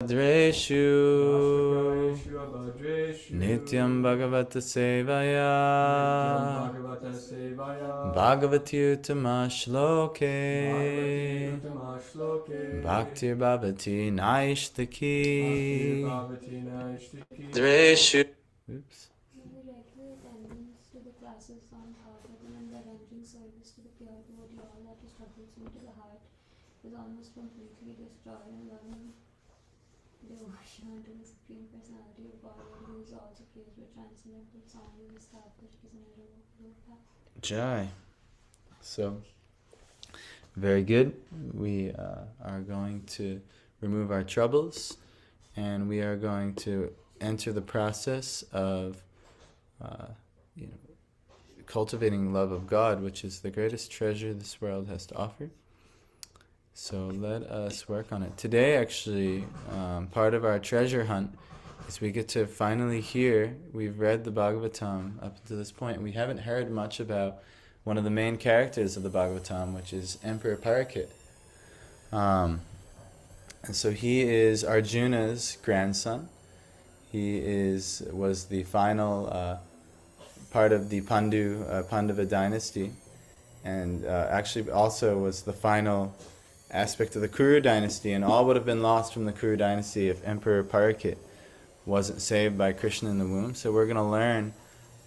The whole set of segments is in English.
Dreshu Nityam Bhagavata Sevaya Bhagavati Uttama Shloke Bhaktir Bhavati Naishtaki Dreshu. Oops. Regular attendance to the classes on Bhagavatam and the rendering service to the pure devotee, all that is troublesome to the heart is almost completely destroyed, and loving devotion to the Supreme Personality of Godhead, who is also praised with transcendental song, is established as an irrevocable fact. Jai. So, very good. We are going to remove our troubles, and we are going to enter the process of cultivating love of God, which is the greatest treasure this world has to offer. So let us work on it. Today, actually, part of our treasure hunt is we get to finally hear, we've read the Bhagavatam up to this point. We haven't heard much about one of the main characters of the Bhagavatam, which is Emperor Parakit. And so he is Arjuna's grandson. He was the final part of the Pandava dynasty, and actually also was the final aspect of the Kuru dynasty, and all would have been lost from the Kuru dynasty if Emperor Parakit wasn't saved by Krishna in the womb. So we're going to learn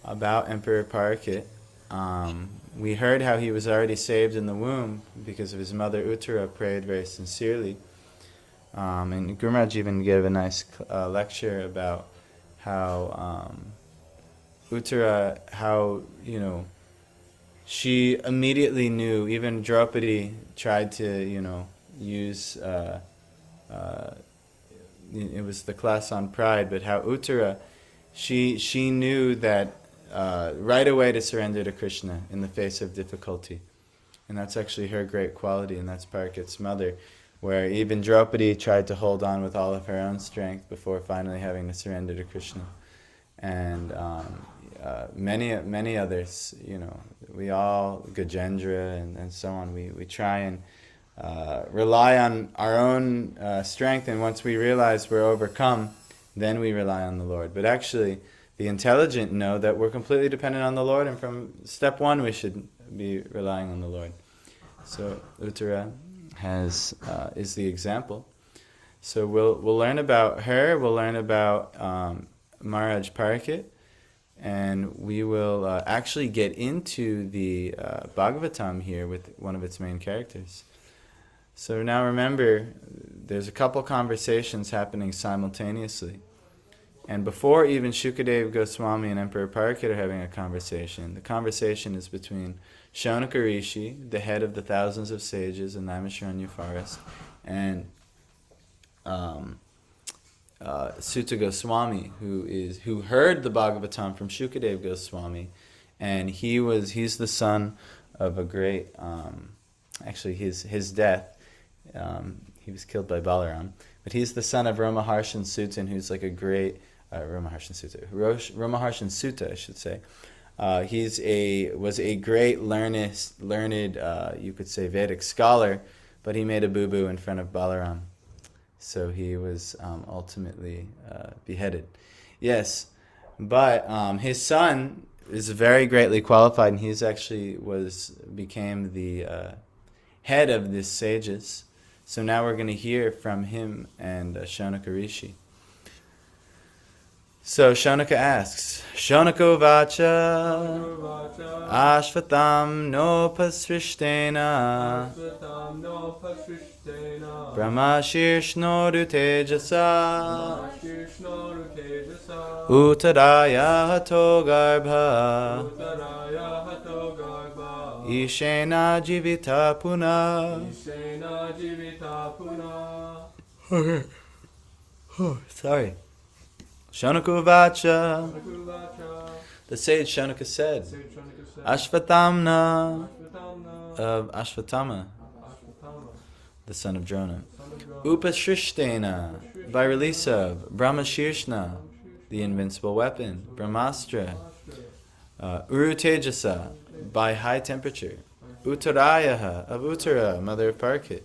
about Emperor Parakit. We heard how he was already saved in the womb because of his mother Uttara prayed very sincerely. And Guru Maharaj even gave a nice lecture about how Uttara, she immediately knew, even Draupadi tried to, use, it was the class on pride, but how Uttara, she knew that right away to surrender to Krishna in the face of difficulty. And that's actually her great quality, and that's Parakit's mother, where even Draupadi tried to hold on with all of her own strength before finally having to surrender to Krishna. And many others, we all, Gajendra and so on, we try and rely on our own strength, and once we realize we're overcome, then we rely on the Lord. But actually, the intelligent know that we're completely dependent on the Lord, and from step one we should be relying on the Lord. So Uttara is the example. So we'll learn about her, we'll learn about Maharaj Parakit, and we will actually get into the Bhagavatam here with one of its main characters. So now remember, there's a couple conversations happening simultaneously. And before even Shukadeva Goswami and Emperor Parakit are having a conversation, the conversation is between Shaunaka Rishi, the head of the thousands of sages in Naimisharanya forest, and Sutta Goswami, who heard the Bhagavatam from Shukadeva Goswami, and he's the son of a great, actually his death, he was killed by Balaram, but he's the son of Ramaharshan Sutta, who's like a great Ramaharshan Sutta, I should say. Was a great learned, you could say, Vedic scholar, but he made a boo-boo in front of Balaram. So he was ultimately beheaded. Yes, but his son is very greatly qualified, and he's actually became the head of these sages. So now we're going to hear from him and Shaunaka Rishi. So Shaunaka asks, Shaunako vacha ashvatam no pasrishtena brahmashirshnoru tejasa uttaraya hato garbha ishena jivita puna. Okay. Oh, sorry. Shaunaka vacha. The sage Shaunaka said, Ashvatamna of Ashvatama, the son of Drona. Upasrishtena, by release of Brahmashirshna, the invincible weapon, Brahmastra. Uru Tejasa, by high temperature. Uttarayaha, of Uttara, mother of Parakit.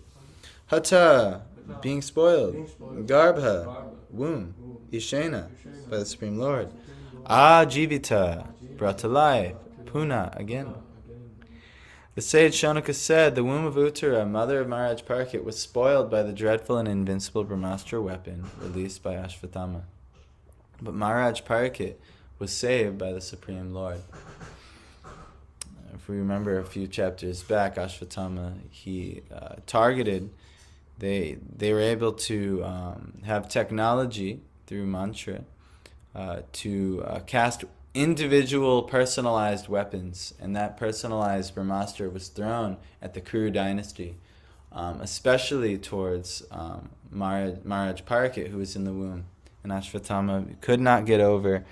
Hata, being spoiled. Garbha, womb. Ishena, by the Supreme Lord. Ajivita, brought to life. Puna, again. The sage Shonaka said, the womb of Uttara, mother of Maharaj Parikshit, was spoiled by the dreadful and invincible Brahmastra weapon released by Ashvatthama. But Maharaj Parikshit was saved by the Supreme Lord. If we remember a few chapters back, Ashvatthama, he targeted, they were able to have technology through mantra to cast individual personalized weapons, and that personalized Brahmastra was thrown at the Kuru dynasty, especially towards Maharaj Parikshit, who was in the womb. And Ashvatthama could not get over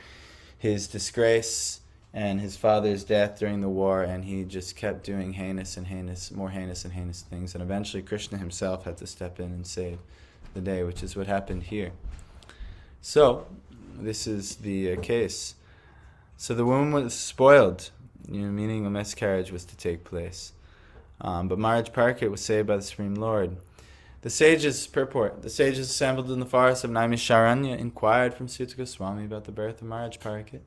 his disgrace and his father's death during the war, and he just kept doing more heinous and heinous things, and eventually Krishna himself had to step in and save the day, which is what happened here. So, this is the case. So the womb was spoiled, meaning a miscarriage was to take place. But Maharaj Parikshit was saved by the Supreme Lord. The sages purport. The sages assembled in the forest of Naimisharanya inquired from Sutta Goswami about the birth of Maharaj Parikshit.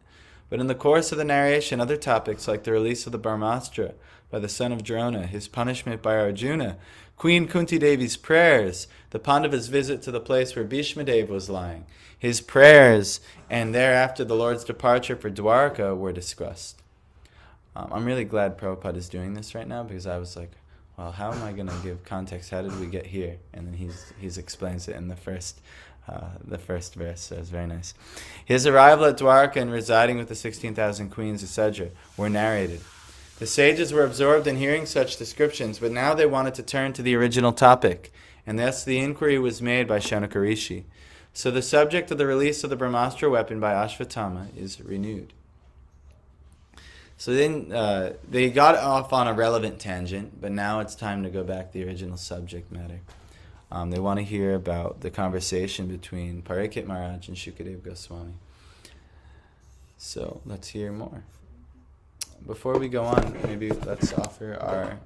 But in the course of the narration, other topics like the release of the Brahmastra by the son of Drona, his punishment by Arjuna, Queen Kunti Devi's prayers, the Pandavas' visit to the place where Bhishma Dev was lying, his prayers, and thereafter the Lord's departure for Dwarka were discussed. I'm really glad Prabhupada is doing this right now, because I was like, well, how am I going to give context? How did we get here? And then he's explains it in the first verse, so it's very nice. His arrival at Dwarka and residing with the 16,000 queens, etc., were narrated. The sages were absorbed in hearing such descriptions, but now they wanted to turn to the original topic, and thus the inquiry was made by Shonaka Rishi. So the subject of the release of the Brahmastra weapon by Ashvatthama is renewed. So then they got off on a relevant tangent, but now it's time to go back to the original subject matter. They want to hear about the conversation between Parikshit Maharaj and Shukadeva Goswami. So let's hear more. Before we go on, maybe let's offer our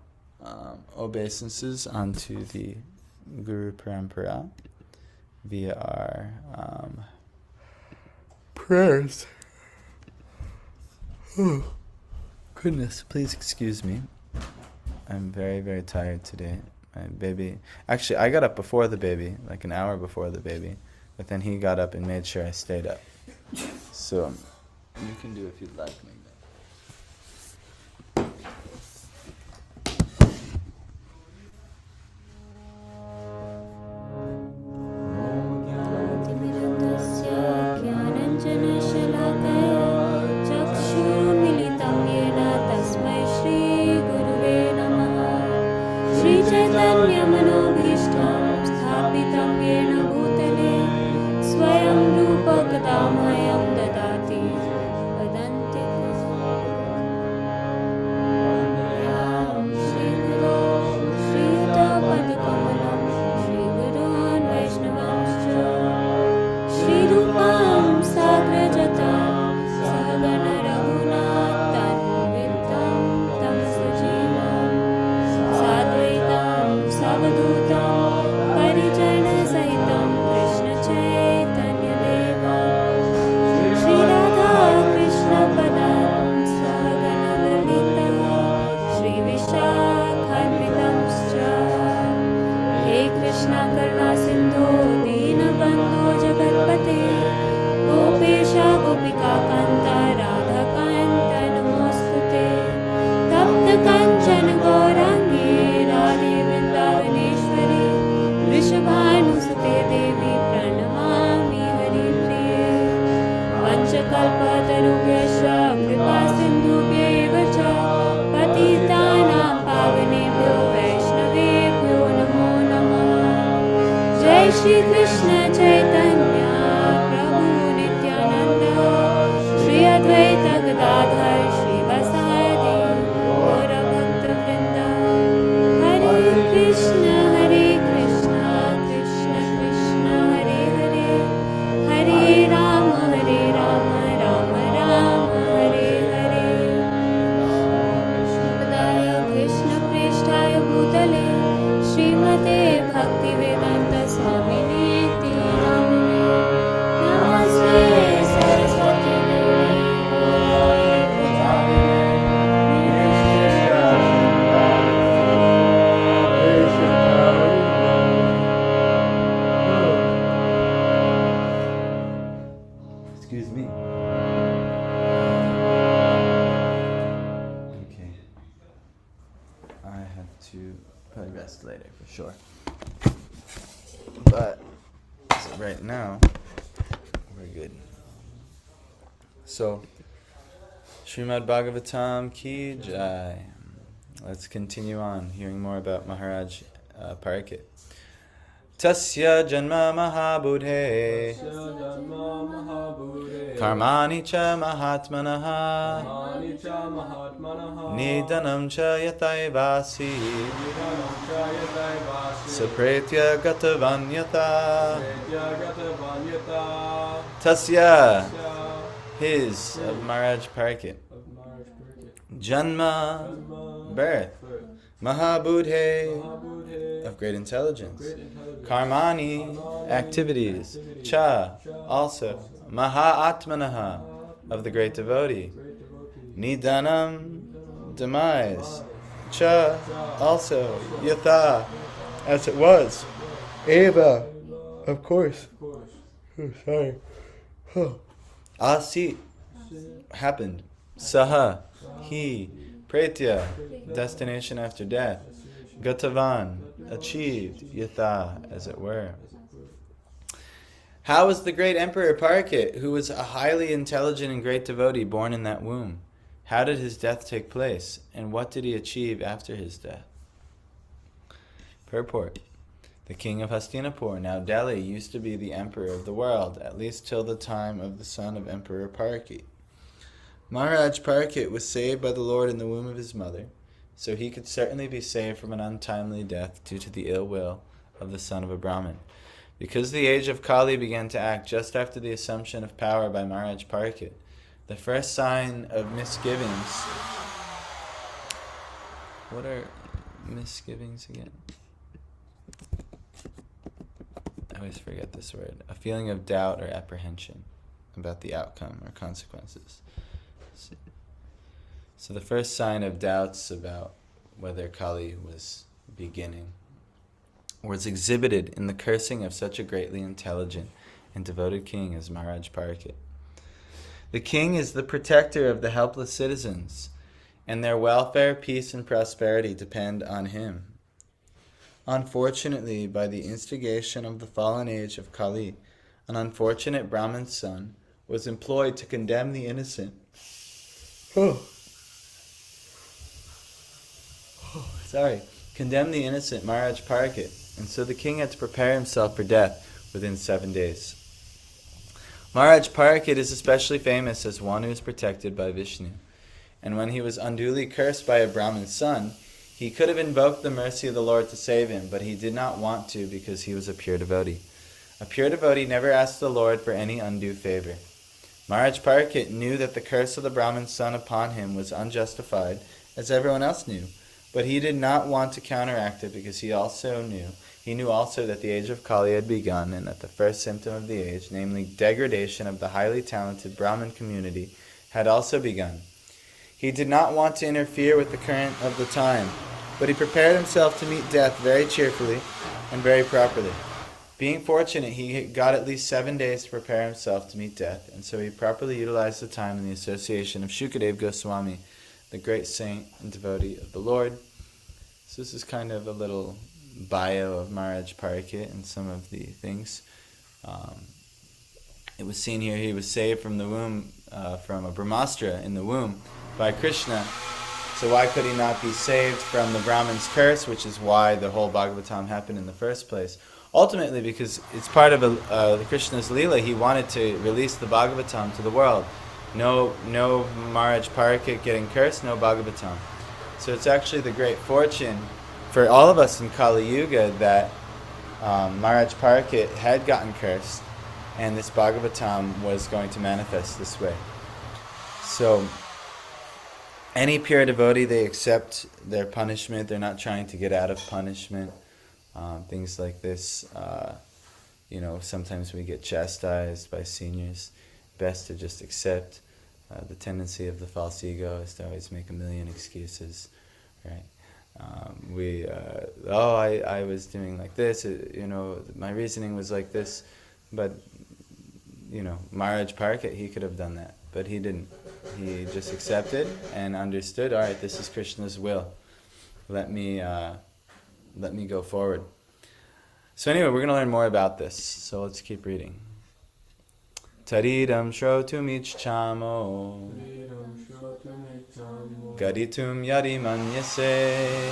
obeisances onto the Guru Parampara via our prayers. Oh, goodness, please excuse me. I'm very, very tired today. My baby, actually, I got up before the baby, like an hour before the baby, but then he got up and made sure I stayed up. So you can do if you'd like me. Shri Krishna Chaitanya Prabhu Nityananda Shri Advaita Gadadhar Shri Vasadi Gaura Bhakta Vrinda Hare Krishna Krishna Krishna Hare Hare Hare Rama Rama Rama Hare Hare Shivadaya Krishna Prishtaya Bhutale Srimate Bhaktivedanta right now, we're good. So, Srimad Bhagavatam ki jai. Let's continue on, hearing more about Maharaj Parikit. Tasya janma mahabudhe karmani cha mahatmanaha nidanam cha yataivasi sapretya gatavanyata. Tasya, his, of Maharaj Parikit. Janma, birth. Mahabudhe, of great intelligence. Karmani, activities. Cha, also. Mahatmanaha, of the great devotee. Nidanam, demise. Cha, also. Yatha, as it was. Eva, of course. Sorry. Asit, happened. Saha, he. Pretya, destination after death. Gatavan, achieved. Yatha, as it were. How was the great Emperor Parikit, who was a highly intelligent and great devotee, born in that womb? How did his death take place? And what did he achieve after his death? Purport. The king of Hastinapur, now Delhi, used to be the emperor of the world, at least till the time of the son of Emperor Parikit. Maharaj Parikit was saved by the Lord in the womb of his mother, so he could certainly be saved from an untimely death due to the ill will of the son of a Brahmin. Because the age of Kali began to act just after the assumption of power by Maharaj Parikit, the first sign of misgivings... What are misgivings again? I always forget this word. A feeling of doubt or apprehension about the outcome or consequences. So the first sign of doubts about whether Kali was beginning was exhibited in the cursing of such a greatly intelligent and devoted king as Maharaj Parikit. The king is the protector of the helpless citizens, and their welfare, peace, and prosperity depend on him. Unfortunately, by the instigation of the fallen age of Kali, an unfortunate Brahmin's son was employed to condemn the innocent. Condemn the innocent Maharaj Parikit, and so the king had to prepare himself for death within 7 days. Maharaj Parikit is especially famous as one who is protected by Vishnu, and when he was unduly cursed by a Brahmin's son, he could have invoked the mercy of the Lord to save him, but he did not want to because he was a pure devotee. A pure devotee never asks the Lord for any undue favor. Maharaj Parikit knew that the curse of the Brahmin's son upon him was unjustified, as everyone else knew, but he did not want to counteract it because he knew also that the age of Kali had begun, and that the first symptom of the age, namely degradation of the highly talented Brahmin community, had also begun. He did not want to interfere with the current of the time, but he prepared himself to meet death very cheerfully and very properly. Being fortunate, he got at least 7 days to prepare himself to meet death, and so he properly utilized the time in the association of Shukadeva Goswami, the great saint and devotee of the Lord. So this is kind of a little bio of Maharaj Parikit and some of the things. It was seen here he was saved from the womb, from a Brahmastra in the womb by Krishna. So why could he not be saved from the Brahmin's curse, which is why the whole Bhagavatam happened in the first place? Ultimately, because it's part of Krishna's Leela, he wanted to release the Bhagavatam to the world. No Maharaj Parikit getting cursed, no Bhagavatam. So it's actually the great fortune for all of us in Kali Yuga that Maharaj Parikit had gotten cursed, and this Bhagavatam was going to manifest this way. So any pure devotee, they accept their punishment. They're not trying to get out of punishment. Things like this. Sometimes we get chastised by seniors. Best to just accept. The tendency of the false ego is to always make a million excuses, right? I was doing like this, my reasoning was like this, but, Maharaj Parikit, he could have done that, but he didn't. He just accepted and understood, all right, this is Krishna's will. Let me go forward. So anyway, we're going to learn more about this. So let's keep reading. Taridam shrotumichchamo gaditum yadi manyase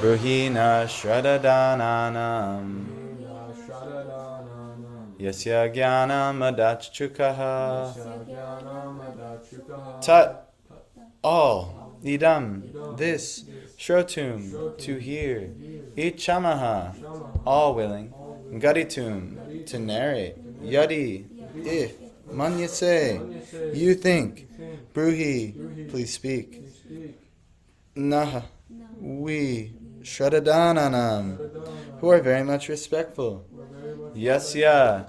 bruhina shradhadananam yasya jnanam adachchukaha tat all idam this shrotum to hear ichamaha all willing gaditum to narrate yadi if manyase you think bruhi please speak naha we shradhadananam who are very much respectful yasya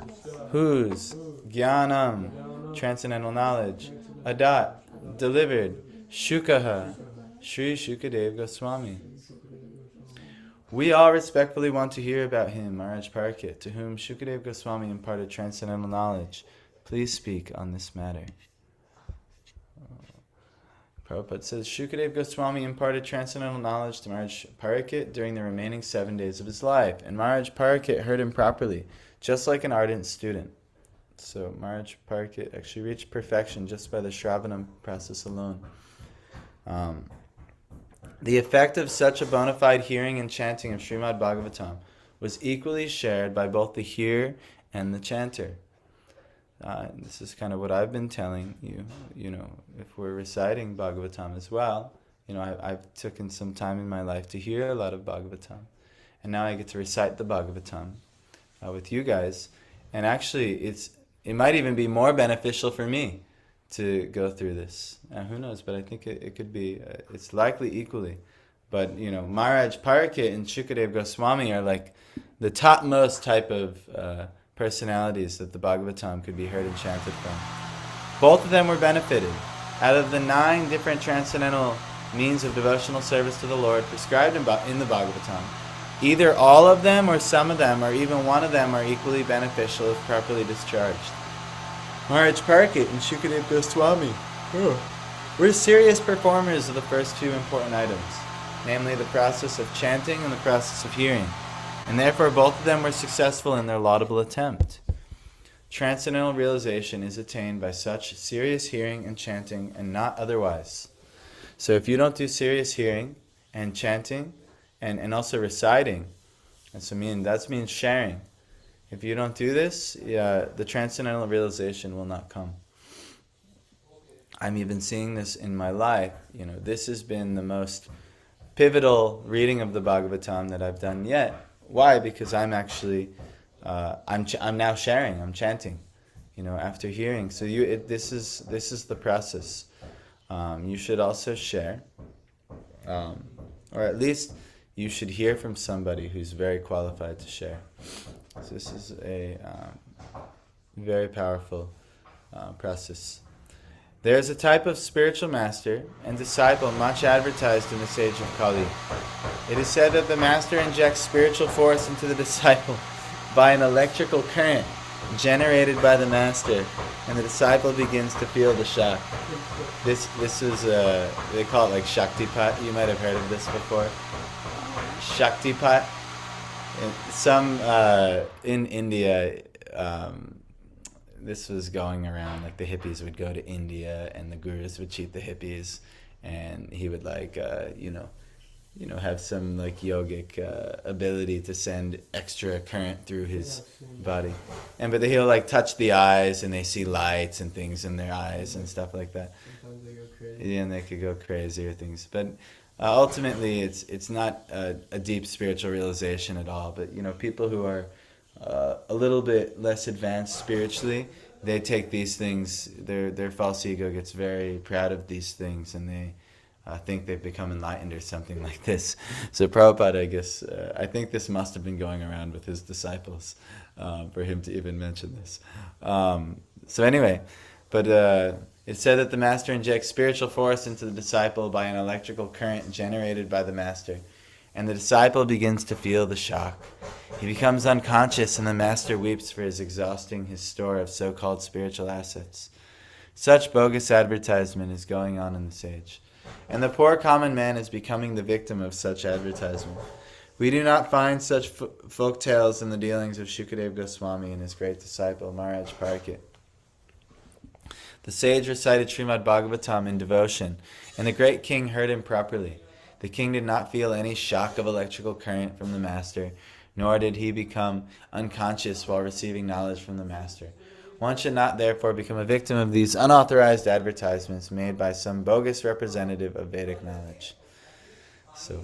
whose jnanam transcendental knowledge adat delivered shukaha Sri Shukadev Goswami. We all respectfully want to hear about him, Maharaj Parikit, to whom Shukadev Goswami imparted transcendental knowledge. Please speak on this matter. Prabhupada says, Shukadev Goswami imparted transcendental knowledge to Maharaj Parikit during the remaining 7 days of his life, and Maharaj Parikit heard him properly, just like an ardent student. So Maharaj Parikit actually reached perfection just by the Shravanam process alone. The effect of such a bona fide hearing and chanting of Srimad Bhagavatam was equally shared by both the hearer and the chanter. This is kind of what I've been telling you. You know, if we're reciting Bhagavatam as well, you know, I've taken some time in my life to hear a lot of Bhagavatam, and now I get to recite the Bhagavatam with you guys. And actually, it might even be more beneficial for me to go through this. Who knows, but I think it could be, it's likely equally. But, you know, Maharaj Parikit and Shukadev Goswami are like the topmost type of personalities that the Bhagavatam could be heard and chanted from. Both of them were benefited. Out of the 9 different transcendental means of devotional service to the Lord prescribed in the Bhagavatam, either all of them or some of them or even one of them are equally beneficial if properly discharged. Maharaj Parikit and Shukadev Goswami were serious performers of the first 2 important items, namely the process of chanting and the process of hearing, and therefore both of them were successful in their laudable attempt. Transcendental realization is attained by such serious hearing and chanting and not otherwise. So if you don't do serious hearing and chanting and also reciting, that means sharing. If you don't do this, the transcendental realization will not come. I'm even seeing this in my life. You know, this has been the most pivotal reading of the Bhagavatam that I've done yet. Why? Because I'm actually, I'm now sharing. I'm chanting. You know, after hearing. So this is the process. You should also share, or at least you should hear from somebody who's very qualified to share. So this is a very powerful process. There is a type of spiritual master and disciple much advertised in this age of Kali. It is said that the master injects spiritual force into the disciple by an electrical current generated by the master, and the disciple begins to feel the shock. This is, they call it like Shaktipat. You might have heard of this before. Shaktipat. In India, this was going around, like the hippies would go to India and the gurus would cheat the hippies, and he would have some like yogic ability to send extra current through his body, but he'll like touch the eyes and they see lights and things in their eyes and stuff like that. Sometimes they go crazy. Yeah, and they could go crazy or things, but ultimately it's not a deep spiritual realization at all. But people who are a little bit less advanced spiritually, they take these things, their false ego gets very proud of these things, and they think they've become enlightened or something like this. So Prabhupada, I guess, I think this must have been going around with his disciples for him to even mention this. So anyway, but it said that the master injects spiritual force into the disciple by an electrical current generated by the master, and the disciple begins to feel the shock. He becomes unconscious, and the master weeps for his exhausting his store of so-called spiritual assets. Such bogus advertisement is going on in this age, and the poor common man is becoming the victim of such advertisement. We do not find such folk tales in the dealings of Shukadeva Goswami and his great disciple Maharaj Parikit. The sage recited Srimad Bhagavatam in devotion, and the great king heard him properly. The king did not feel any shock of electrical current from the master, nor did he become unconscious while receiving knowledge from the master. One should not therefore become a victim of these unauthorized advertisements made by some bogus representative of Vedic knowledge. So,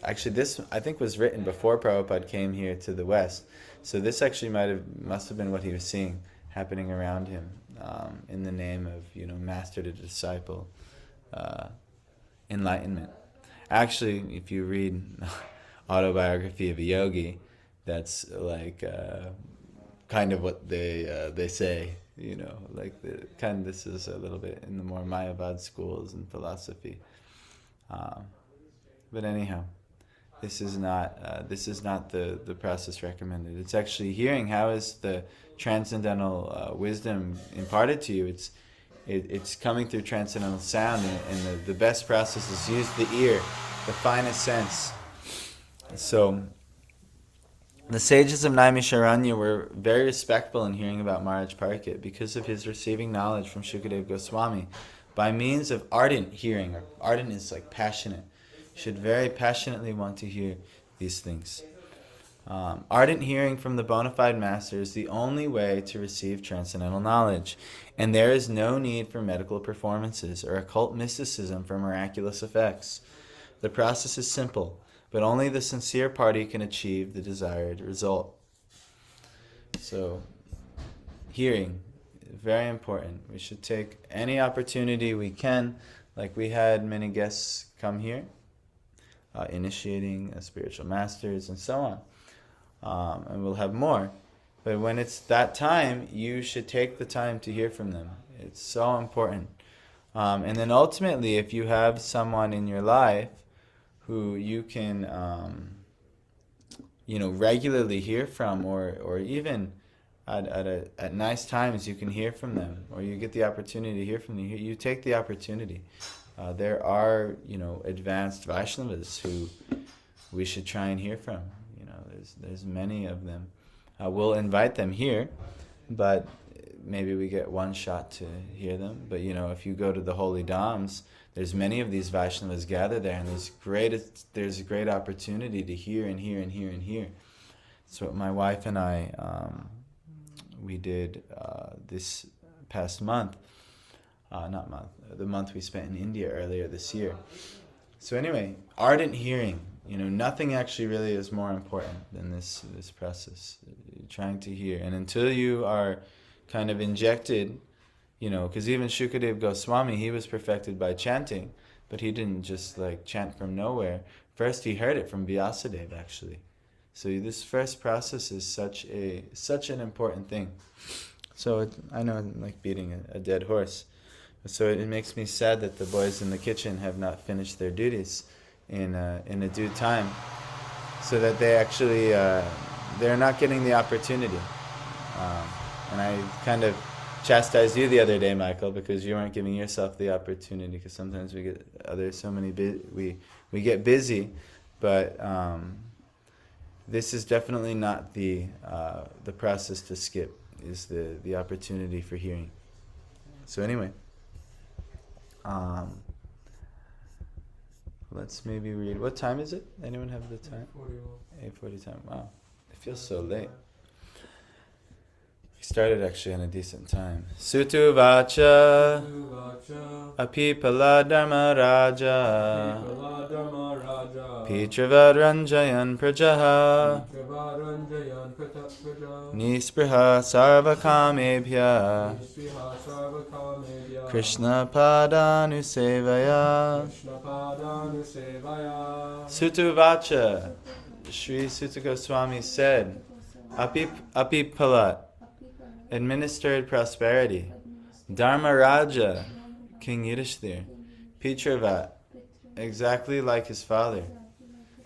actually this, I think, was written before Prabhupada came here to the West. So this actually must have been what he was seeing happening around him, in the name of, master to disciple enlightenment. Actually, if you read Autobiography of a Yogi, that's like kind of what they say, this is a little bit in the more Mayavad schools and philosophy. But anyhow, this is not the process recommended. It's actually hearing how is the transcendental wisdom imparted to you. It's coming through transcendental sound, and the best process is use the ear, the finest sense. So the sages of Naimisharanya were very respectful in hearing about Maharaj Parikit because of his receiving knowledge from Shukadeva Goswami by means of ardent hearing. Ardent is like passionate. You should very passionately want to hear these things. Ardent hearing from the bona fide master is the only way to receive transcendental knowledge, and there is no need for medical performances or occult mysticism for miraculous effects. The process is simple, but only the sincere party can achieve the desired result. So, hearing, very important. We should take any opportunity we can, like we had many guests come here, initiating spiritual masters and so on. And we'll have more. But when it's that time, you should take the time to hear from them. It's so important. And then ultimately, if you have someone in your life who you can, regularly hear from, or even at nice times you can hear from them, or you get the opportunity to hear from them, you take the opportunity. There are, advanced Vaishnavas who we should try and hear from. There's many of them. We'll invite them here, but maybe we get one shot to hear them. But if you go to the holy dhams, there's many of these Vaishnavas gathered there, and there's a great opportunity to hear and hear and hear and hear. So my wife and I, we did this past month. The month we spent in India earlier this year. So anyway, ardent hearing, nothing actually really is more important than this process, trying to hear. And until you are kind of injected, because even Shukadeva Goswami, he was perfected by chanting, but he didn't just chant from nowhere. First he heard it from Vyasadeva actually. So this first process is such an important thing. So I know I'm like beating a dead horse. So it makes me sad that the boys in the kitchen have not finished their duties in a due time, so that they actually they're not getting the opportunity. And I kind of chastised you the other day, Michael, because you weren't giving yourself the opportunity. Because sometimes we get we get busy, but this is definitely not the process to skip. Is the opportunity for hearing. So anyway. Let's maybe read. What time is it? Anyone have the time? 8:40 time. Wow, it feels so late. We started actually on a decent time. Sutu vacha apipala dharma raja pitravad ranjayan prajaha nispriha sarva kamebhya Krishna padanu sevaya. Sutu vacha, Sri Suta Goswami said, Apipalat, administered prosperity. Dharma Raja, King Yudhishthir. Pitravat, exactly like his father.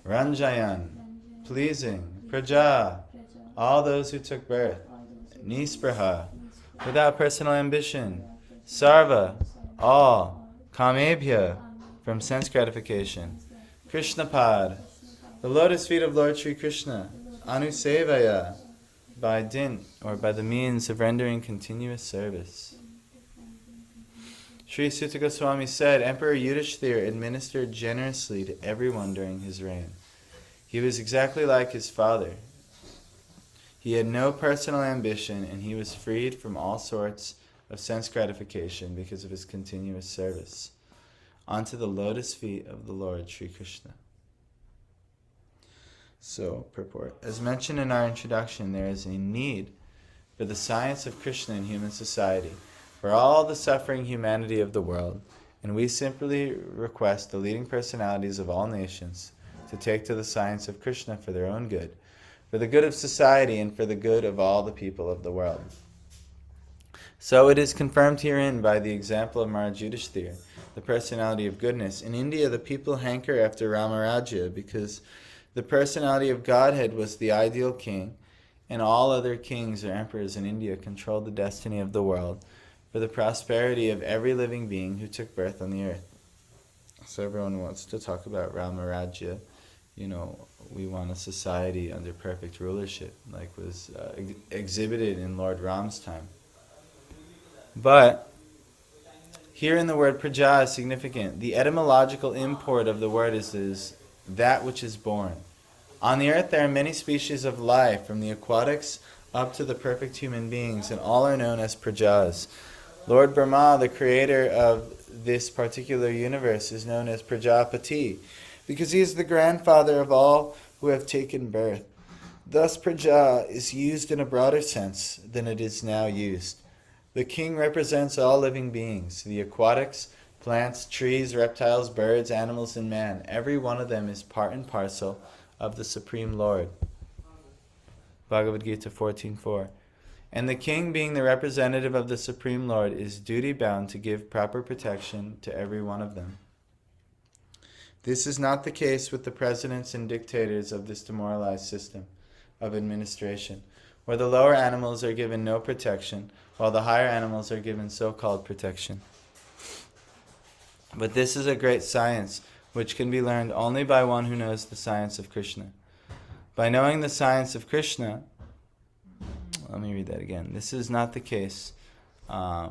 Ranjayan, pleasing. Praja, all those who took birth. Nispraha, without personal ambition. Sarva, all. Kamebhya, from sense gratification. Krishnapad, The lotus feet of Lord Sri Krishna, Anusevaya, by dint or by the means of rendering continuous service. Sri Sutta Goswami said, Emperor Yudhishthira administered generously to everyone during his reign. He was exactly like his father. He had no personal ambition, and he was freed from all sorts of sense gratification because of his continuous service. Onto the lotus feet of the Lord Sri Krishna. So, purport. As mentioned in our introduction, there is a need for the science of Krishna in human society, for all the suffering humanity of the world, and we simply request the leading personalities of all nations to take to the science of Krishna for their own good, for the good of society and for the good of all the people of the world. So it is confirmed herein by the example of Maharaj Yudhishthira, the personality of goodness. In India, the people hanker after Ramarajya because the personality of Godhead was the ideal king, and all other kings or emperors in India controlled the destiny of the world for the prosperity of every living being who took birth on the earth. So everyone wants to talk about Ramarajya. You know, we want a society under perfect rulership, like was exhibited in Lord Ram's time. But here in the word praja is significant. The etymological import of the word is that which is born. On the earth there are many species of life, from the aquatics up to the perfect human beings, and all are known as prajas. Lord Brahma, the creator of this particular universe, is known as Prajapati, because he is the grandfather of all who have taken birth. Thus praja is used in a broader sense than it is now used. The king represents all living beings, the aquatics, plants, trees, reptiles, birds, animals, and man. Every one of them is part and parcel of the Supreme Lord. Bhagavad Gita 14.4. And the king, being the representative of the Supreme Lord, is duty-bound to give proper protection to every one of them. This is not the case with the presidents and dictators of this demoralized system of administration, where the lower animals are given no protection, while the higher animals are given so-called protection. But this is a great science, which can be learned only by one who knows the science of Krishna. By knowing the science of Krishna, let me read that again. This is not the case. I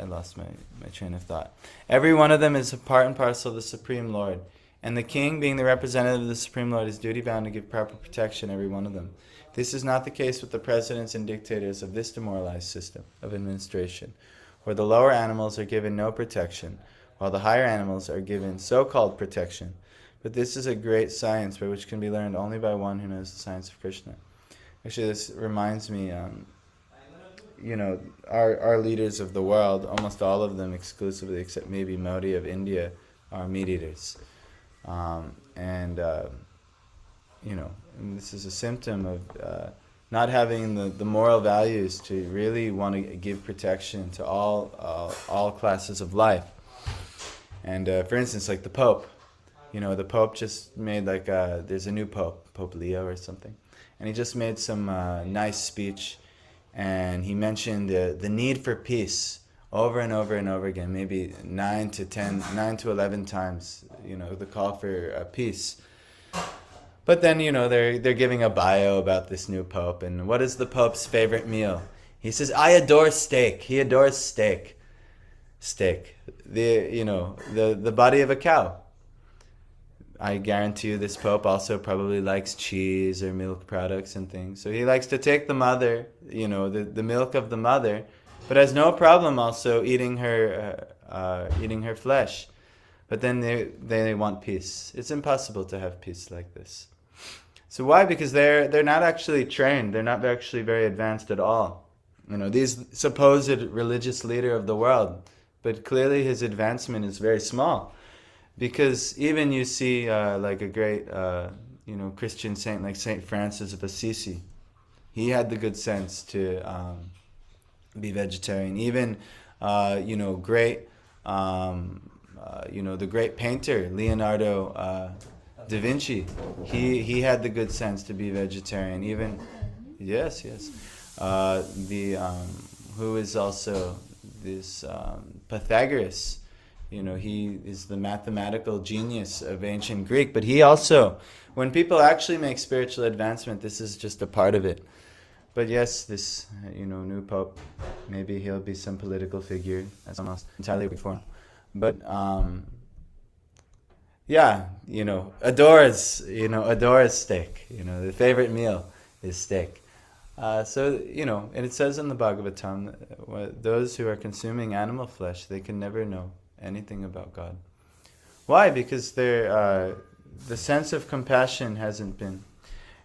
lost my train of thought. Every one of them is a part and parcel of the Supreme Lord. And the king, being the representative of the Supreme Lord, is duty-bound to give proper protection to every one of them. This is not the case with the presidents and dictators of this demoralized system of administration, where the lower animals are given no protection, while the higher animals are given so-called protection. But this is a great science, by which can be learned only by one who knows the science of Krishna. Actually, this reminds me, our leaders of the world, almost all of them exclusively, except maybe Modi of India, are meat eaters. And this is a symptom of not having the moral values to really want to give protection to all classes of life. And for instance, like the Pope. The Pope just made there's a new Pope, Pope Leo or something. And he just made some nice speech. And he mentioned the need for peace over and over and over again, maybe 9 to 11 times, the call for peace. But then, they're giving a bio about this new Pope. And what is the Pope's favorite meal? He says, I adore steak. He adores steak. Steak. The body of a cow. I guarantee you this Pope also probably likes cheese or milk products and things. So he likes to take the mother, the milk of the mother, but has no problem also eating her flesh. But then they want peace. It's impossible to have peace like this. So why? Because they're not actually trained. They're not actually very advanced at all. These supposed religious leader of the world, but clearly his advancement is very small. Because even you see a great Christian saint like Saint Francis of Assisi, he had the good sense to be vegetarian. Even the great painter Leonardo da Vinci, he had the good sense to be vegetarian. Even yes, who is also this Pythagoras. He is the mathematical genius of ancient Greek. But he also, when people actually make spiritual advancement, this is just a part of it. But yes, this, new pope, maybe he'll be some political figure. That's almost entirely reform. But, adores steak. The favorite meal is steak. And it says in the Bhagavatam, those who are consuming animal flesh, they can never know anything about God. Why? Because the sense of compassion hasn't been.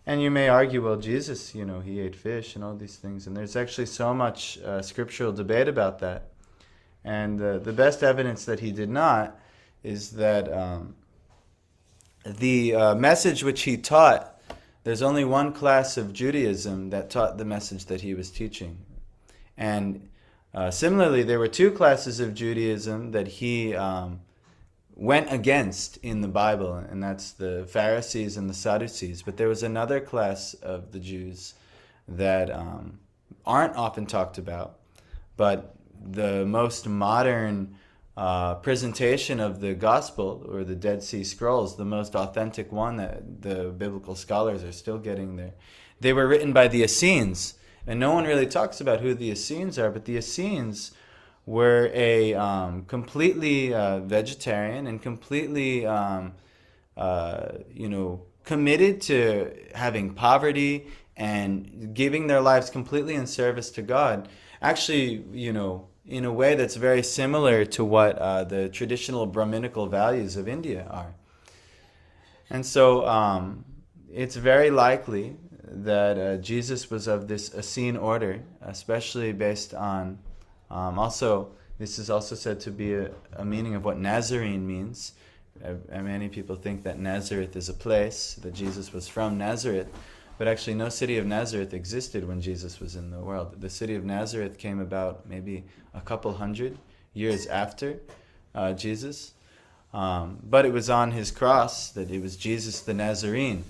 And you may argue, well, Jesus, he ate fish and all these things. And there's actually so much scriptural debate about that. And the best evidence that he did not is that the message which he taught, there's only one class of Judaism that taught the message that he was teaching. And similarly, there were two classes of Judaism that he went against in the Bible, and that's the Pharisees and the Sadducees. But there was another class of the Jews that aren't often talked about, but the most modern presentation of the Gospel, or the Dead Sea Scrolls, the most authentic one that the biblical scholars are still getting there. They were written by the Essenes, and no one really talks about who the Essenes are, but the Essenes were a completely vegetarian and completely committed to having poverty and giving their lives completely in service to God. Actually, in a way that's very similar to what the traditional Brahminical values of India are. And so it's very likely that Jesus was of this Essene order, especially based on, also, this is also said to be a meaning of what Nazarene means. Many people think that Nazareth is a place, that Jesus was from Nazareth. But actually, no city of Nazareth existed when Jesus was in the world. The city of Nazareth came about maybe a couple hundred years after Jesus. But it was on his cross that it was Jesus the Nazarene.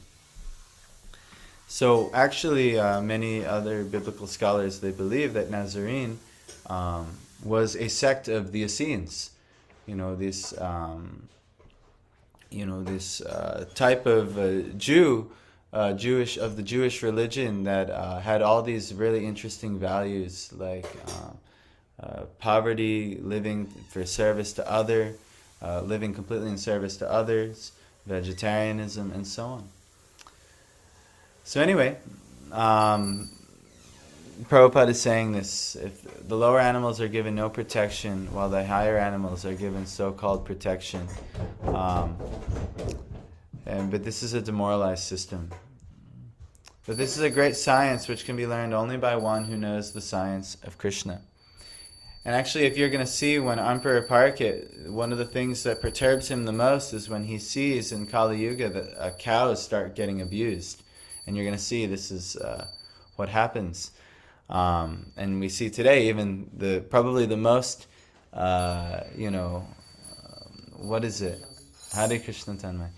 So actually, many other biblical scholars, they believe that Nazarene was a sect of the Essenes. This type of Jew, of the Jewish religion that had all these really interesting values, like poverty, living for service to living completely in service to others, vegetarianism, and so on. So anyway, Prabhupada is saying this: if the lower animals are given no protection, while the higher animals are given so-called protection, but this is a demoralized system. But this is a great science which can be learned only by one who knows the science of Krishna. And actually, if you're going to see when Emperor Parikshit, one of the things that perturbs him the most is when he sees in Kali Yuga that cows start getting abused. And you're going to see this is what happens. And we see today even probably the most, what is it? Hare Krishna Tanmay.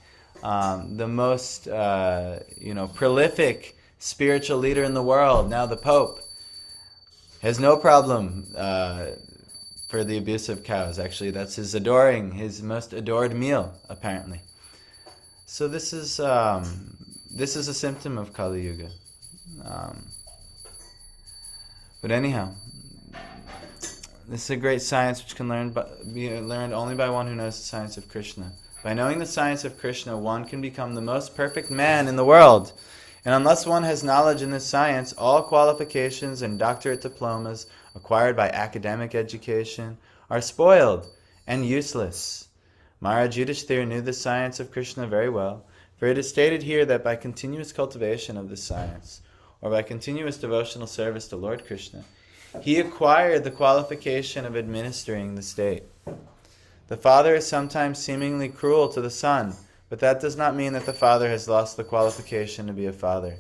The most, prolific spiritual leader in the world, now the Pope, has no problem for the abuse of cows. Actually, that's his most adored meal, apparently. So this is a symptom of Kali Yuga. But anyhow, this is a great science which can be learned only by one who knows the science of Krishna. By knowing the science of Krishna, one can become the most perfect man in the world. And unless one has knowledge in this science, all qualifications and doctorate diplomas acquired by academic education are spoiled and useless. Maharaj Yudhishthira knew the science of Krishna very well, for it is stated here that by continuous cultivation of this science, or by continuous devotional service to Lord Krishna, he acquired the qualification of administering the state. The father is sometimes seemingly cruel to the son, but that does not mean that the father has lost the qualification to be a father.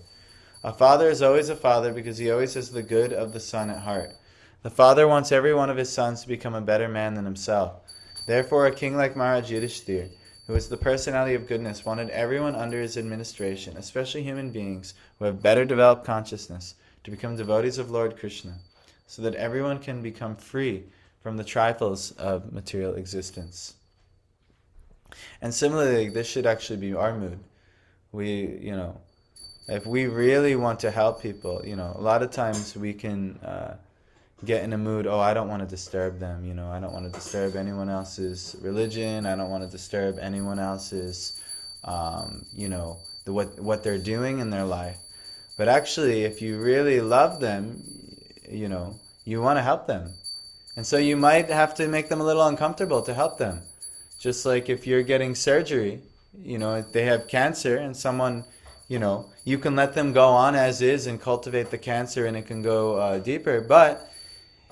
A father is always a father because he always has the good of the son at heart. The father wants every one of his sons to become a better man than himself. Therefore, a king like Maharaj Yudhishthira, who is the personality of goodness, wanted everyone under his administration, especially human beings who have better developed consciousness, to become devotees of Lord Krishna, so that everyone can become free from the trifles of material existence. And similarly, this should actually be our mood. We, if we really want to help people, a lot of times we can get in a mood, oh, I don't want to disturb them, I don't want to disturb anyone else's religion, I don't want to disturb anyone else's, what they're doing in their life. But actually, if you really love them, you want to help them. And so you might have to make them a little uncomfortable to help them. Just like if you're getting surgery, if they have cancer and someone, you can let them go on as is and cultivate the cancer and it can go deeper. But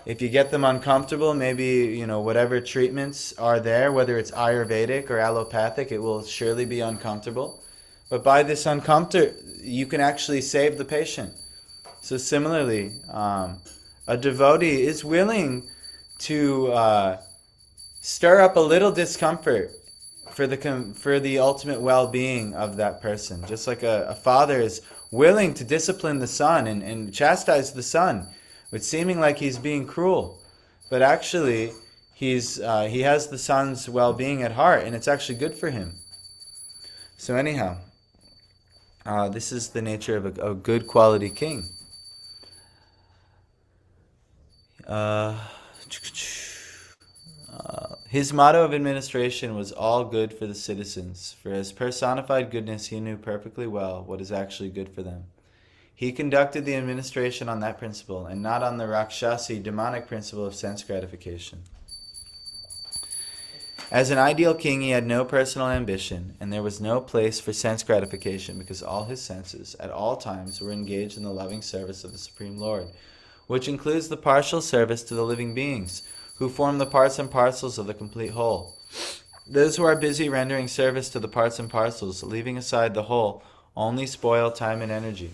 if you get them uncomfortable, maybe, whatever treatments are there, whether it's Ayurvedic or allopathic, it will surely be uncomfortable. But by this uncomfort, you can actually save the patient. So similarly, a devotee is willing to stir up a little discomfort for the ultimate well-being of that person. Just like a father is willing to discipline the son and chastise the son, with seeming like he's being cruel. But actually, he has the son's well-being at heart, and it's actually good for him. So anyhow, this is the nature of a good quality king. His motto of administration was all good for the citizens, for as personified goodness he knew perfectly well what is actually good for them. He conducted the administration on that principle, and not on the Rakshasi demonic principle of sense gratification. As an ideal king, he had no personal ambition, and there was no place for sense gratification, because all his senses, at all times, were engaged in the loving service of the Supreme Lord, which includes the partial service to the living beings, who form the parts and parcels of the complete whole. Those who are busy rendering service to the parts and parcels, leaving aside the whole, only spoil time and energy,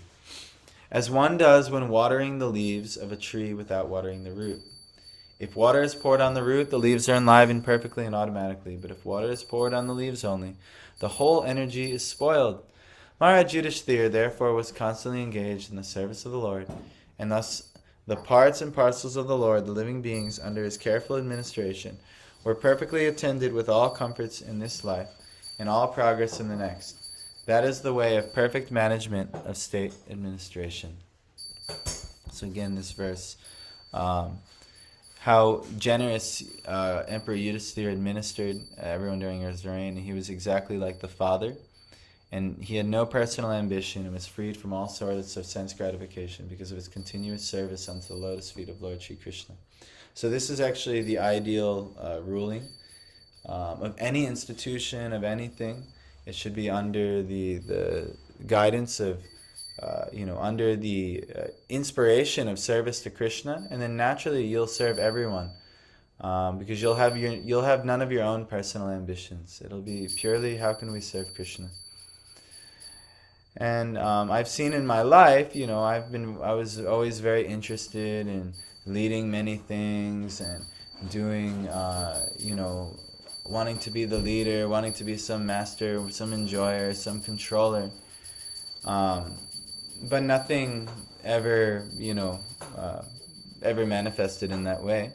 as one does when watering the leaves of a tree without watering the root. If water is poured on the root, the leaves are enlivened perfectly and automatically, but if water is poured on the leaves only, the whole energy is spoiled. Maharaj Yudhishthira therefore was constantly engaged in the service of the Lord, and thus the parts and parcels of the Lord, the living beings, under his careful administration, were perfectly attended with all comforts in this life and all progress in the next. That is the way of perfect management of state administration. So again, this verse, how generous Emperor Yudhishthira administered everyone during his reign. He was exactly like the father, and he had no personal ambition and was freed from all sorts of sense gratification because of his continuous service unto the lotus feet of Lord Sri Krishna. So this is actually the ideal ruling of any institution, of anything. It should be under the guidance of, under the inspiration of service to Krishna, and then naturally you'll serve everyone, because you'll have none of your own personal ambitions. It'll be purely, how can we serve Krishna? And I've seen in my life, I was always very interested in leading many things and doing, wanting to be the leader, wanting to be some master, some enjoyer, some controller. But nothing ever, ever manifested in that way.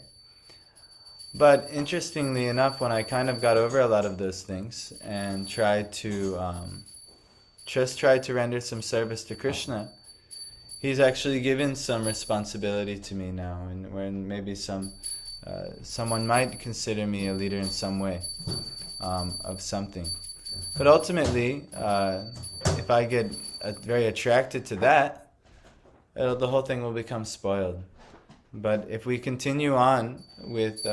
But interestingly enough, when I kind of got over a lot of those things and tried to render some service to Krishna, he's actually given some responsibility to me now, and when maybe someone might consider me a leader in some way of something. But ultimately, if I get very attracted to that, the whole thing will become spoiled. But if we continue on with,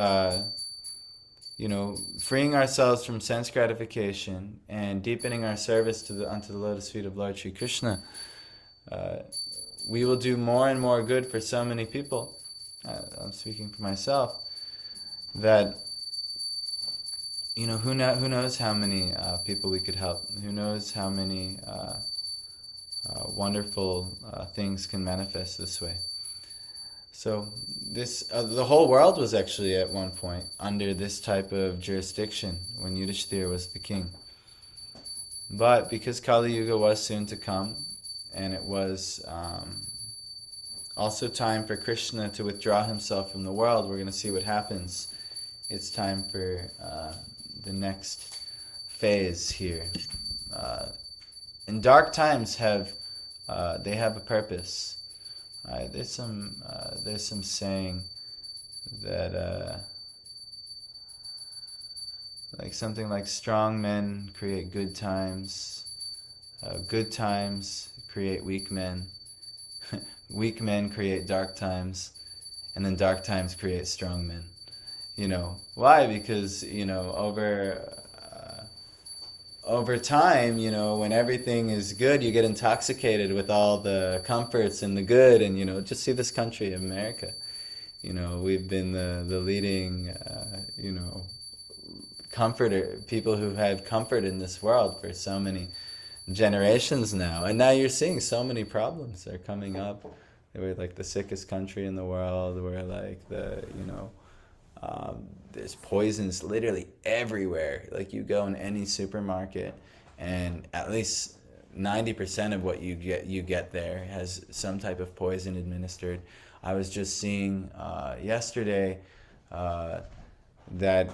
freeing ourselves from sense gratification and deepening our service unto the lotus feet of Lord Sri Krishna, we will do more and more good for so many people. I'm speaking for myself, that who knows how many people we could help. Who knows how many wonderful things can manifest this way. So this the whole world was actually at one point under this type of jurisdiction when Yudhishthira was the king. But because Kali Yuga was soon to come, and it was also time for Krishna to withdraw himself from the world. We're going to see what happens. It's time for the next phase here. And dark times have a purpose. There's some saying that like something like strong men create good times create weak men, weak men create dark times, and then dark times create strong men. Why? Because over time, when everything is good, you get intoxicated with all the comforts and the good, and just see this country, America. We've been the leading comforter, people who've had comfort in this world for so many generations now, and now you're seeing so many problems are coming up. We're like the sickest country in the world. We're like there's poisons literally everywhere. Like you go in any supermarket, and at least 90% of what you get there has some type of poison administered. I was just seeing yesterday that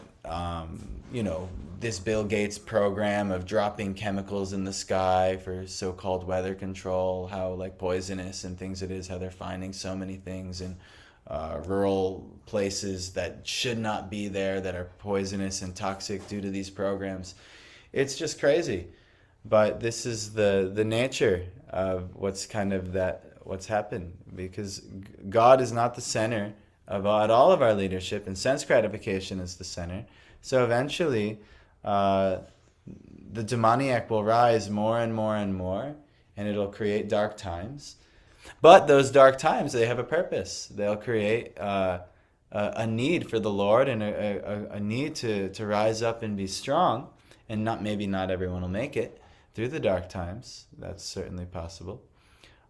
this Bill Gates program of dropping chemicals in the sky for so-called weather control, how like poisonous and things it is, how they're finding so many things in rural places that should not be there, that are poisonous and toxic due to these programs. It's just crazy. But this is the nature of what's happened, because God is not the center of all of our leadership, and sense gratification is the center. So eventually, the demoniac will rise more and more and more, and it'll create dark times. But those dark times, they have a purpose. They'll create a need for the Lord, and a need to rise up and be strong. And maybe not everyone will make it through the dark times. That's certainly possible.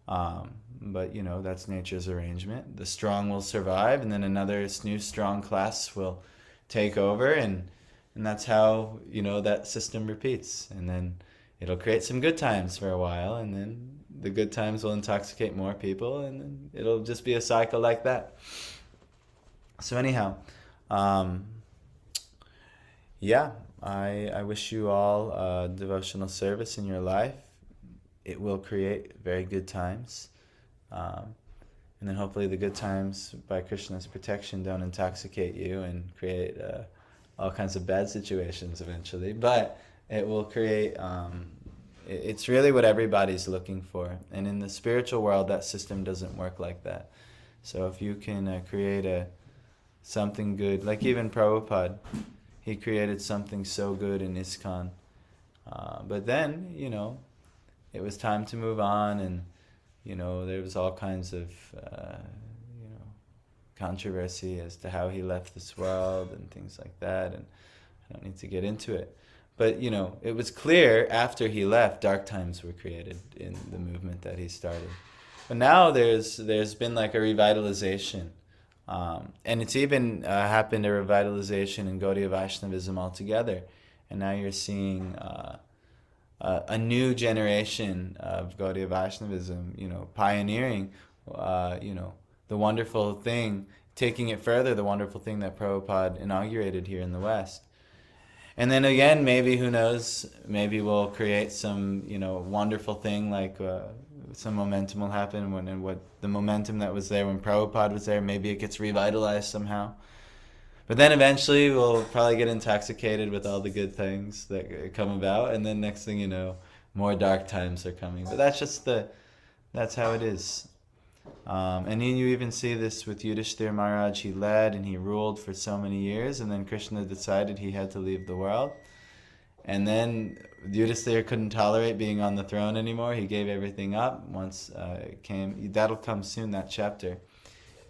But that's nature's arrangement. The strong will survive, and then another new strong class will take over, and that's how that system repeats. And then it'll create some good times for a while, and then the good times will intoxicate more people, and then it'll just be a cycle like that. So anyhow, I wish you all devotional service in your life. It will create very good times. And then hopefully the good times, by Krishna's protection, don't intoxicate you and create all kinds of bad situations eventually. But it will create, it's really what everybody's looking for. And in the spiritual world, that system doesn't work like that. So if you can create something good, like even Prabhupada, he created something so good in ISKCON. But then, it was time to move on, and there was all kinds of controversy as to how he left this world and things like that, and I don't need to get into it. But it was clear after he left, dark times were created in the movement that he started. But now there's been like a revitalization, and it's even happened a revitalization in Gaudiya Vaishnavism altogether, and now you're seeing a new generation of Gaudiya Vaishnavism, pioneering, the wonderful thing, taking it further, the wonderful thing that Prabhupada inaugurated here in the West. And then again, maybe, who knows, maybe we'll create some, wonderful thing, like some momentum will happen, and what the momentum that was there when Prabhupada was there, maybe it gets revitalized somehow. But then eventually we'll probably get intoxicated with all the good things that come about, and then next thing you know, more dark times are coming. But that's how it is. And then you even see this with Yudhishthira Maharaj. He led and he ruled for so many years, and then Krishna decided he had to leave the world. And then Yudhishthira couldn't tolerate being on the throne anymore. He gave everything up. Once it came, that'll come soon, that chapter.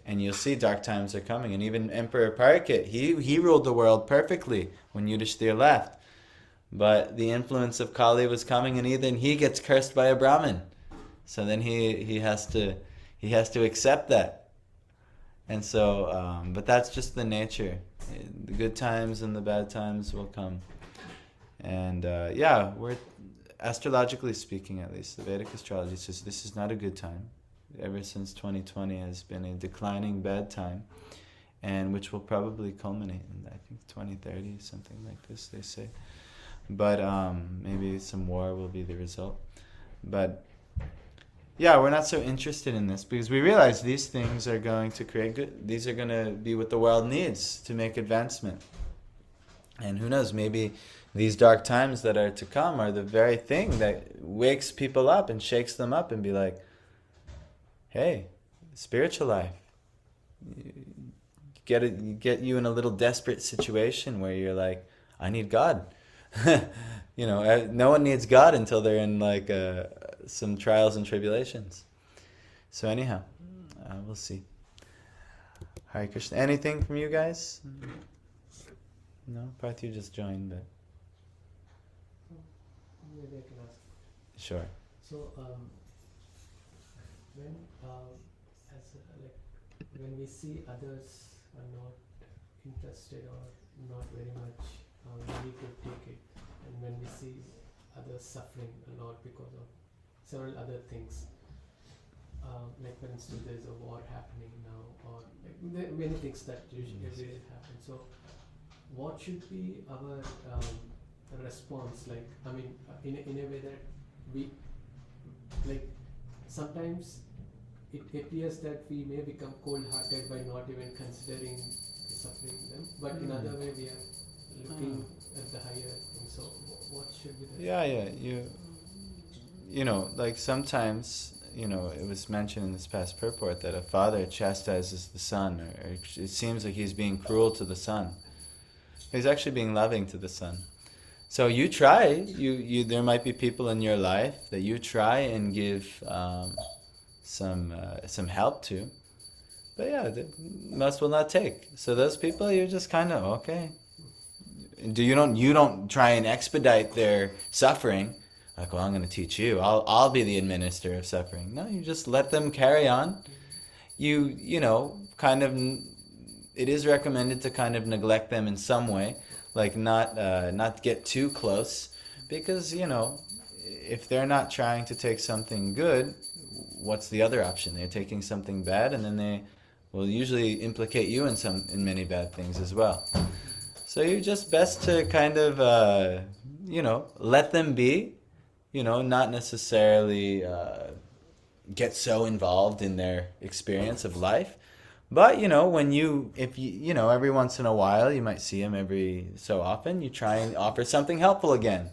And you'll see dark times are coming. And even Emperor Parikshit, he ruled the world perfectly when Yudhishthira left. But the influence of Kali was coming, and even he gets cursed by a Brahmin. So then he has to accept that. And so, but that's just the nature. The good times and the bad times will come. And we're, astrologically speaking at least, the Vedic astrology says this is not a good time. ever since 2020 has been a declining bad time, and which will probably culminate in, I think, 2030, something like this, they say. But maybe some war will be the result. But yeah, we're not so interested in this because we realize these things are going to create good. These are going to be what the world needs to make advancement. And who knows, maybe these dark times that are to come are the very thing that wakes people up and shakes them up and be like, hey, spiritual life, get you in a little desperate situation where you're like, I need God. No one needs God until they're in like some trials and tribulations. So anyhow, we'll see. Hare Krishna. Anything from you guys? No, Parthu just joined, but maybe I can ask. Sure. So when when we see others are not interested or not very much willing to take it, and when we see others suffering a lot because of several other things, like for instance there is a war happening now, or like there are many things that usually every day happen. So what should be our response? Like, I mean, in a way that we, like, sometimes it appears that we may become cold-hearted by not even considering suffering them, but in other way we are looking at the higher thing. So what should be the like sometimes, it was mentioned in this past purport that a father chastises the son, or it seems like he's being cruel to the son. He's actually being loving to the son. So you try, there might be people in your life that you try and give some help to, but most will not take. So those people, you're just kind of okay. You don't try and expedite their suffering. Like, well, I'm going to teach you. I'll be the administrator of suffering. No, you just let them carry on. Kind of. It is recommended to kind of neglect them in some way, like not get too close, because if they're not trying to take something good, what's the other option? They're taking something bad, and then they will usually implicate you in many bad things as well. So you're just best to kind of let them be, not necessarily get so involved in their experience of life. But if every once in a while, you might see them every so often, you try and offer something helpful again.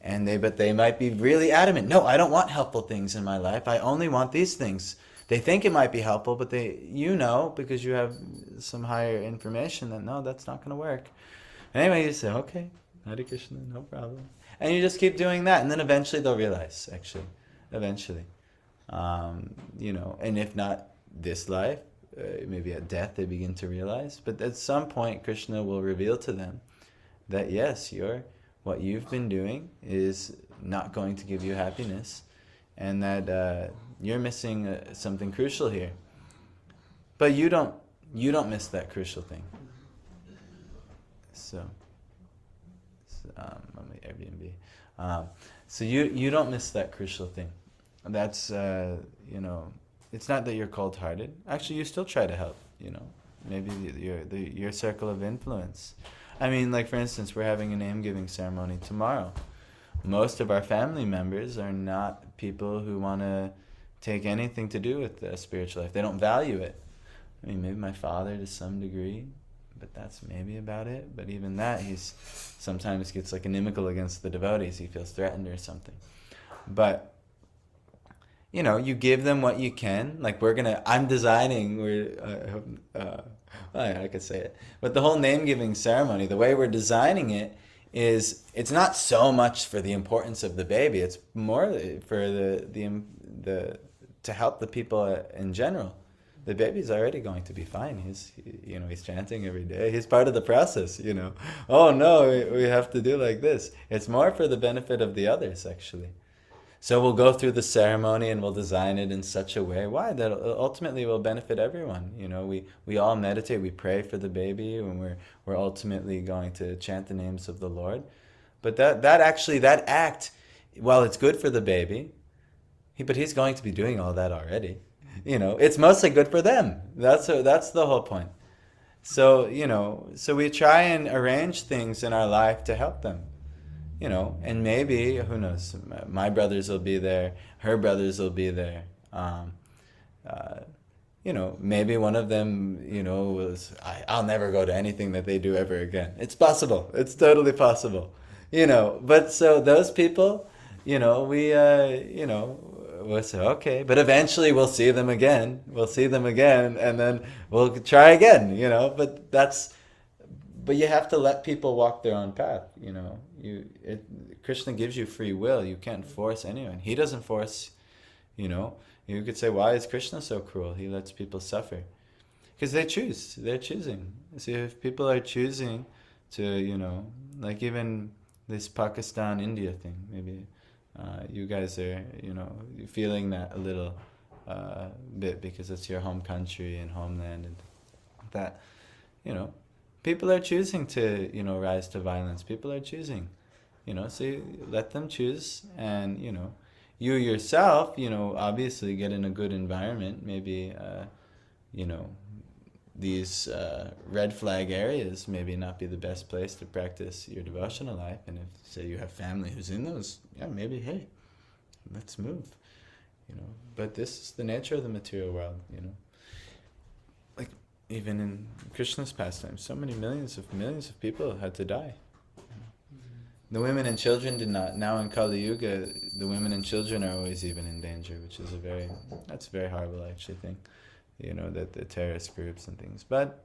But they might be really adamant. No, I don't want helpful things in my life. I only want these things. They think it might be helpful, but because you have some higher information that no, that's not going to work. Anyway, you say, okay, Hare Krishna, no problem. And you just keep doing that. And then eventually they'll realize, actually. Eventually. And if not this life, maybe at death they begin to realize. But at some point, Krishna will reveal to them that yes, what you've been doing is not going to give you happiness, and that you're missing something crucial here. But you don't miss that crucial thing. So on my Airbnb. So you don't miss that crucial thing. That's it's not that you're cold-hearted. Actually, you still try to help. Maybe your circle of influence. I mean, like for instance, we're having a name-giving ceremony tomorrow. Most of our family members are not people who want to take anything to do with the spiritual life. They don't value it. I mean, maybe my father to some degree, but that's maybe about it. But even that, he's sometimes gets like inimical against the devotees. He feels threatened or something. But you give them what you can. Like I'm designing, I could say it. But the whole name-giving ceremony, the way we're designing it is, it's not so much for the importance of the baby. It's more for the to help the people in general. The baby's already going to be fine. He's chanting every day. He's part of the process, Oh no, we have to do like this. It's more for the benefit of the others, actually. So we'll go through the ceremony and we'll design it in such a way that ultimately will benefit everyone. We all meditate, we pray for the baby when we're ultimately going to chant the names of the Lord. But that act, while it's good for the baby, but he's going to be doing all that already. It's mostly good for them. That's the whole point. So, so we try and arrange things in our life to help them, and maybe, who knows, my brothers will be there, her brothers will be there. Uh, maybe one of them, I'll never go to anything that they do ever again. It's possible. It's totally possible. But so those people, we'll say, okay, but eventually we'll see them again. We'll see them again, and then we'll try again, but you have to let people walk their own path, Krishna gives you free will. You can't force anyone. He doesn't force, You could say, why is Krishna so cruel? He lets people suffer. Because they choose. They're choosing. See, if people are choosing to, like even this Pakistan-India thing, maybe you guys are, feeling that a little bit because it's your home country and homeland and that, people are choosing to, rise to violence. People are choosing, so you let them choose and, you yourself, obviously get in a good environment. Maybe, these red flag areas maybe not be the best place to practice your devotional life. And if, say, you have family who's in those, maybe, hey, let's move, But this is the nature of the material world, Like, even in Krishna's pastime, so many millions of people had to die. The women and children did not. Now in Kali Yuga, the women and children are always even in danger, which is that's a very horrible, actually, thing. That the terrorist groups and things. But at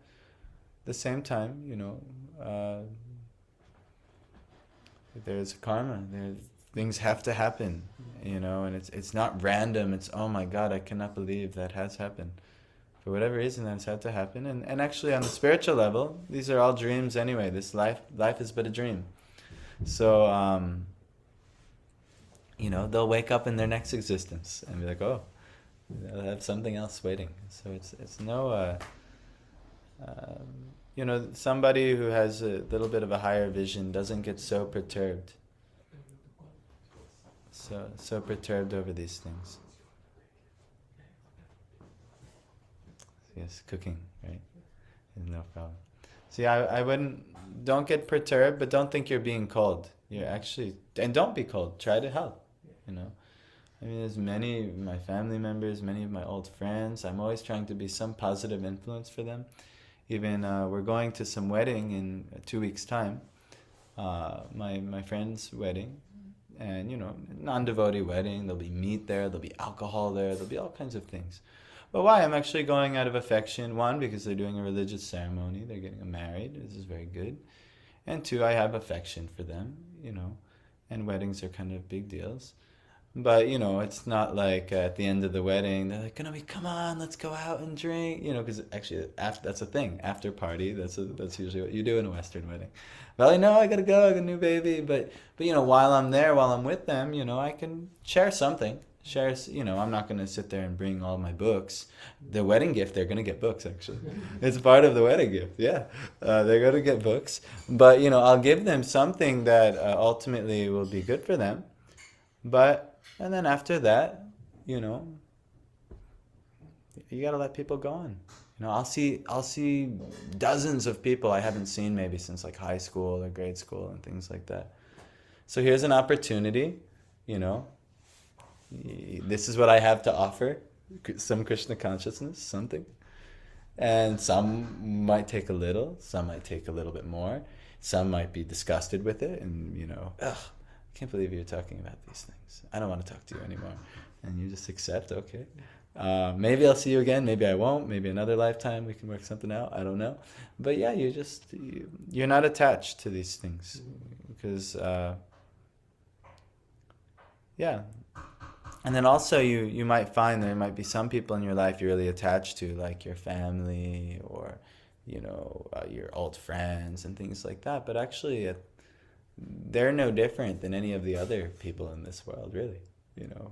the same time, there's karma. Things have to happen, and it's not random. It's, oh my God, I cannot believe that has happened. For whatever reason, that's had to happen. And actually, on the spiritual level, these are all dreams anyway. This life is but a dream. So, they'll wake up in their next existence and be like, oh, they'll have something else waiting. So it's no, somebody who has a little bit of a higher vision doesn't get so perturbed. So perturbed over these things. Yes, cooking, right? No problem. See, I don't get perturbed, but don't think you're being cold. You're actually, and don't be cold. Try to help, there's many of my family members, many of my old friends. I'm always trying to be some positive influence for them. Even we're going to some wedding in 2 weeks' time, my friend's wedding, and, non-devotee wedding. There'll be meat there, there'll be alcohol there, there'll be all kinds of things. But why? I'm actually going out of affection. One, because they're doing a religious ceremony. They're getting married. This is very good. And two, I have affection for them, and weddings are kind of big deals. But, it's not like at the end of the wedding, they're like, come on, let's go out and drink, because actually that's a thing. After party, that's usually what you do in a Western wedding. Well, I got to go, I got a new baby. But while I'm there, while I'm with them, I can share something. I'm not going to sit there and bring all my books. The wedding gift, they're going to get books, actually. It's part of the wedding gift, yeah. They're going to get books. But, I'll give them something that ultimately will be good for them. And then after that, you got to let people go on. I'll see dozens of people I haven't seen maybe since like high school or grade school and things like that. So here's an opportunity, this is what I have to offer, some Krishna consciousness, something. And some might take a little, some might take a little bit more, some might be disgusted with it and, ugh, I can't believe you're talking about these things. I don't want to talk to you anymore. And you just accept, okay. Maybe I'll see you again, maybe I won't, maybe another lifetime we can work something out, I don't know. But yeah, you're not attached to these things because, yeah. And then also you might find there might be some people in your life you're really attached to, like your family or, your old friends and things like that. But actually, they're no different than any of the other people in this world, really.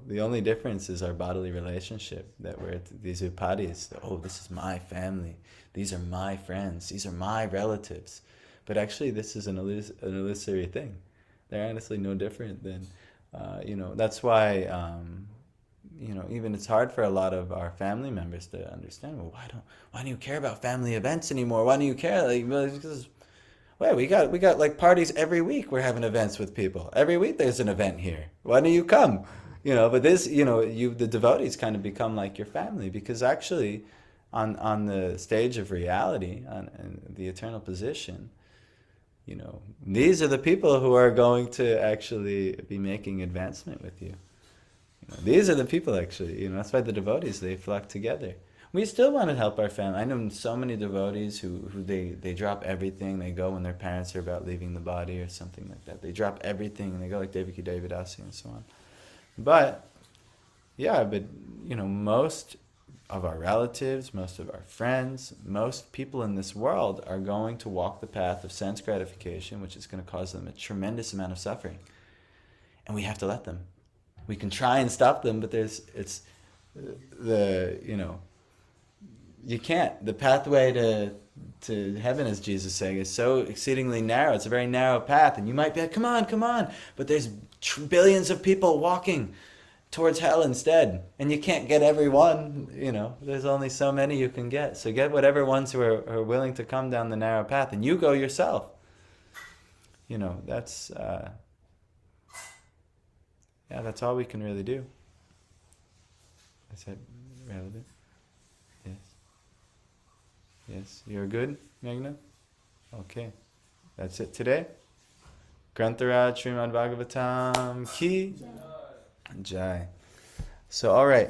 The only difference is our bodily relationship, that we're these upadhis. Oh, this is my family. These are my friends. These are my relatives. But actually, this is an illusory thing. They're honestly no different than, that's why even it's hard for a lot of our family members to understand. Well, why don't you care about family events anymore? Why do you care? Well, because, wait, we got like parties every week. We're having events with people every week. There's an event here. Why don't you come? But this, the devotees kind of become like your family, because actually, on the stage of reality, on the eternal position, these are the people who are going to actually be making advancement with you. These are the people actually, that's why the devotees, they flock together. We still want to help our family. I know so many devotees who they drop everything. They go when their parents are about leaving the body or something like that. They drop everything and they go like Devaki Devadasi and so on. But most of our relatives, most of our friends, most people in this world are going to walk the path of sense gratification, which is going to cause them a tremendous amount of suffering. And we have to let them. We can try and stop them, but you can't. The pathway to heaven, as Jesus is saying, is so exceedingly narrow. It's a very narrow path, and you might be like, come on, but there's billions of people walking towards hell instead, and you can't get everyone. There's only so many you can get. So get whatever ones who are willing to come down the narrow path, and you go yourself. That's all we can really do. Is that relevant? Yes. You're good, Meghna? Okay. That's it today. Grantharaj Srimad Bhagavatam Ki Jai. So, all right.